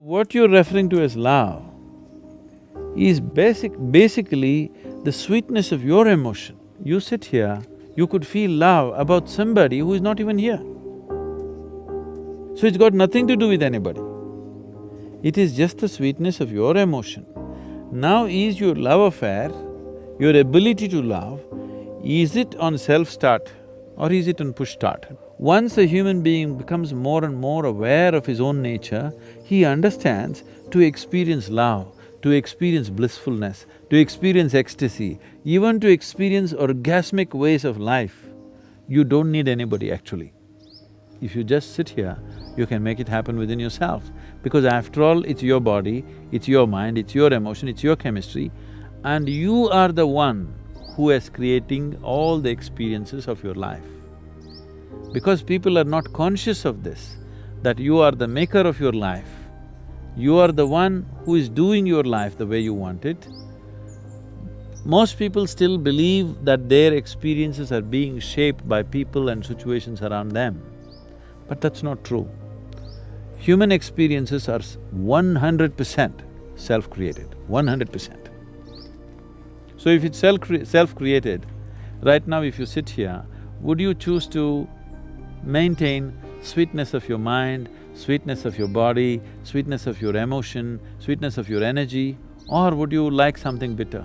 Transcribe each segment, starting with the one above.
What you're referring to as love is basically the sweetness of your emotion. You sit here, you could feel love about somebody who is not even here. So it's got nothing to do with anybody. It is just the sweetness of your emotion. Now is your love affair, your ability to love, is it on self-start or is it on push-start? Once a human being becomes more and more aware of his own nature, he understands to experience love, to experience blissfulness, to experience ecstasy, even to experience orgasmic ways of life, you don't need anybody actually. If you just sit here, you can make it happen within yourself. Because after all, it's your body, it's your mind, it's your emotion, it's your chemistry, and you are the one who is creating all the experiences of your life. Because people are not conscious of this, that you are the maker of your life, you are the one who is doing your life the way you want it. Most people still believe that their experiences are being shaped by people and situations around them, but that's not true. Human experiences are 100% self-created, 100%. So if it's self-created, right now if you sit here, would you choose to maintain sweetness of your mind, sweetness of your body, sweetness of your emotion, sweetness of your energy, or would you like something bitter?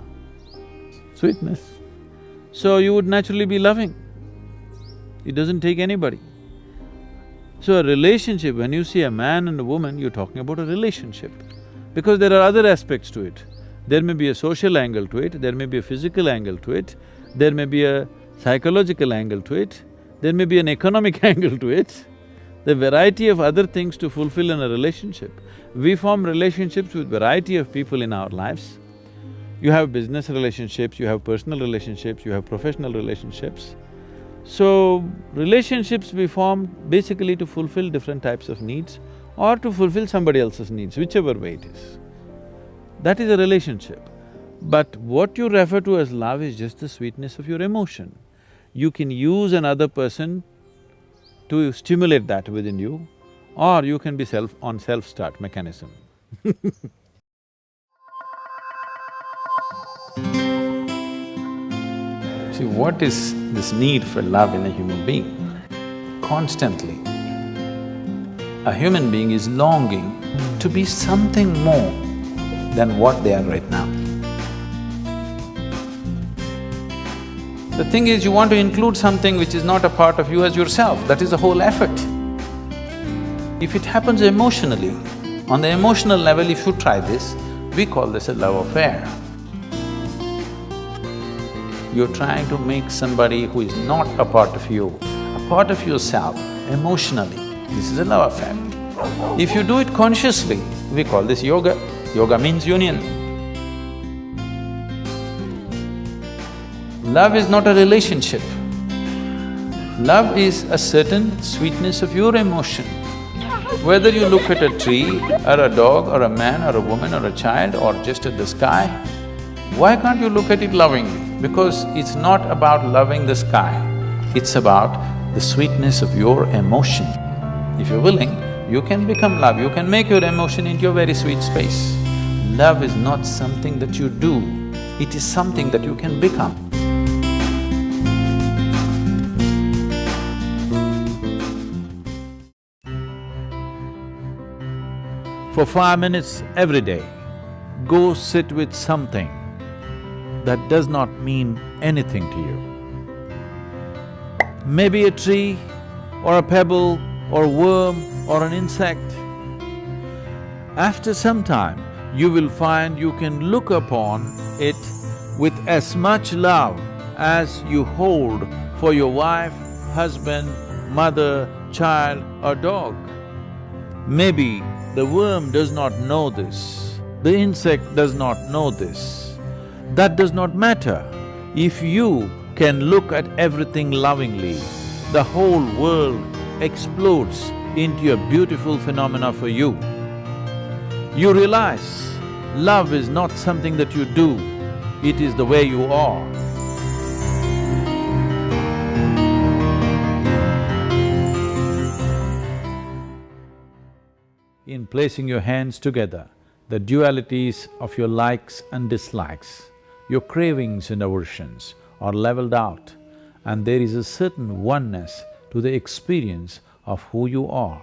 Sweetness. So you would naturally be loving. It doesn't take anybody. So a relationship, when you see a man and a woman, you're talking about a relationship. Because there are other aspects to it. There may be a social angle to it, there may be a physical angle to it, there may be a psychological angle to it, there may be an economic angle to it, the variety of other things to fulfill in a relationship. We form relationships with variety of people in our lives. You have business relationships, you have personal relationships, you have professional relationships. So, relationships we form basically to fulfill different types of needs or to fulfill somebody else's needs, whichever way it is. That is a relationship. But what you refer to as love is just the sweetness of your emotion. You can use another person to stimulate that within you, or you can be on self-start mechanism. See, what is this need for love in a human being? Constantly, a human being is longing to be something more than what they are right now. The thing is, you want to include something which is not a part of you as yourself, that is the whole effort. If it happens emotionally, on the emotional level, if you try this, we call this a love affair. You're trying to make somebody who is not a part of you, a part of yourself, emotionally. This is a love affair. If you do it consciously, we call this yoga. Yoga means union. Love is not a relationship. Love is a certain sweetness of your emotion. Whether you look at a tree, or a dog, or a man, or a woman, or a child, or just at the sky, why can't you look at it lovingly? Because it's not about loving the sky, it's about the sweetness of your emotion. If you're willing, you can become love, you can make your emotion into a very sweet space. Love is not something that you do, it is something that you can become. For 5 minutes every day, go sit with something that does not mean anything to you. Maybe a tree, or a pebble, or a worm, or an insect. After some time, you will find you can look upon it with as much love as you hold for your wife, husband, mother, child, or dog. Maybe the worm does not know this, the insect does not know this. That does not matter. If you can look at everything lovingly, the whole world explodes into a beautiful phenomena for you. You realize love is not something that you do, it is the way you are. In placing your hands together, the dualities of your likes and dislikes, your cravings and aversions are leveled out, and there is a certain oneness to the experience of who you are.